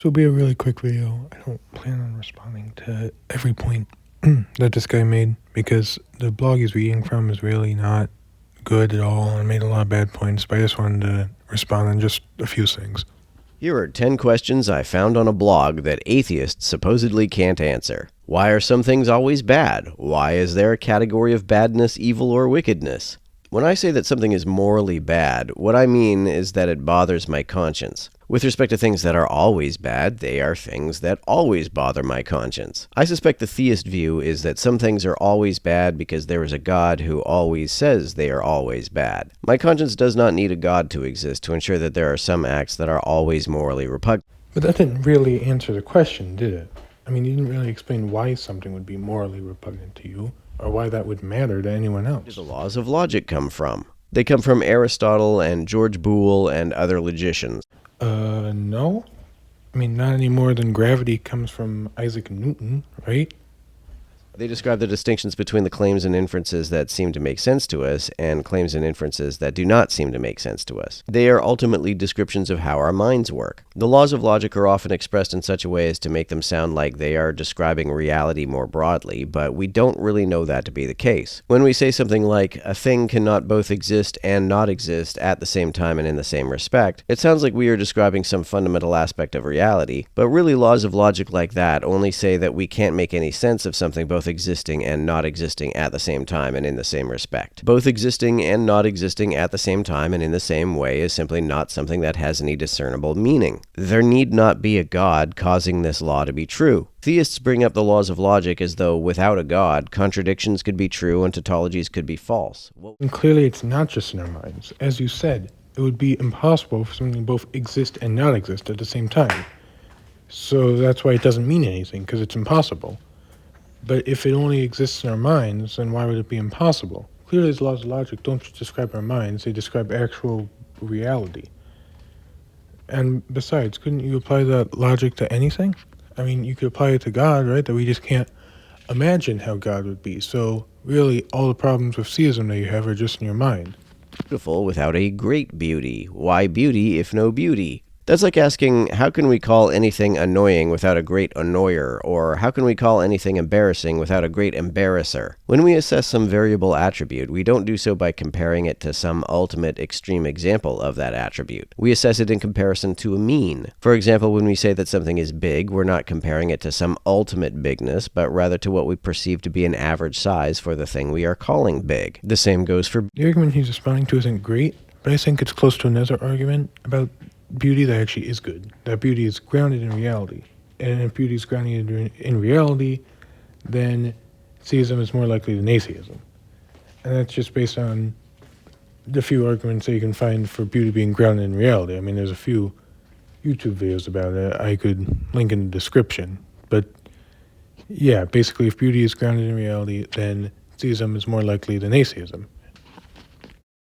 This will be a really quick video. I don't plan on responding to every point that this guy made because the blog he's reading from is really not good at all and made a lot of bad points, but I just wanted to respond on just a few things. Here are 10 questions I found on a blog that atheists supposedly can't answer. Why are some things always bad? Why is there a category of badness, evil, or wickedness? When I say that something is morally bad, what I mean is that it bothers my conscience. With respect to things that are always bad, they are things that always bother my conscience. I suspect the theist view is that some things are always bad because there is a God who always says they are always bad. My conscience does not need a God to exist to ensure that there are some acts that are always morally repugnant. But that didn't really answer the question, did it? I mean, you didn't really explain why something would be morally repugnant to you, or why that would matter to anyone else. Where do the laws of logic come from? They come from Aristotle and George Boole and other logicians. No. I mean, not any more than gravity comes from Isaac Newton, right? They describe the distinctions between the claims and inferences that seem to make sense to us and claims and inferences that do not seem to make sense to us. They are ultimately descriptions of how our minds work. The laws of logic are often expressed in such a way as to make them sound like they are describing reality more broadly, but we don't really know that to be the case. When we say something like, a thing cannot both exist and not exist at the same time and in the same respect, it sounds like we are describing some fundamental aspect of reality, but really laws of logic like that only say that we can't make any sense of something both existing and not existing at the same time and in the same respect. Both existing and not existing at the same time and in the same way is simply not something that has any discernible meaning. There need not be a God causing this law to be true. Theists bring up the laws of logic as though, without a God, contradictions could be true and tautologies could be false. And clearly it's not just in our minds. As you said, it would be impossible for something to both exist and not exist at the same time. So that's why it doesn't mean anything, because it's impossible. But if it only exists in our minds, then why would it be impossible? Clearly, these laws of logic don't just describe our minds, they describe actual reality. And besides, couldn't you apply that logic to anything? I mean, you could apply it to God, right? That we just can't imagine how God would be. So really, all the problems with theism that you have are just in your mind. Beautiful without a great beauty. Why beauty if no beauty? That's like asking, how can we call anything annoying without a great annoyer? Or how can we call anything embarrassing without a great embarrasser? When we assess some variable attribute, we don't do so by comparing it to some ultimate extreme example of that attribute. We assess it in comparison to a mean. For example, when we say that something is big, we're not comparing it to some ultimate bigness, but rather to what we perceive to be an average size for the thing we are calling big. The same goes for The argument he's responding to isn't great, but I think it's close to another argument about beauty that actually is good. That beauty is grounded in reality. And if beauty is grounded in reality, then theism is more likely than atheism. And that's just based on the few arguments that you can find for beauty being grounded in reality. I mean, there's a few YouTube videos about it I could link in the description. But yeah, basically, if beauty is grounded in reality, then theism is more likely than atheism.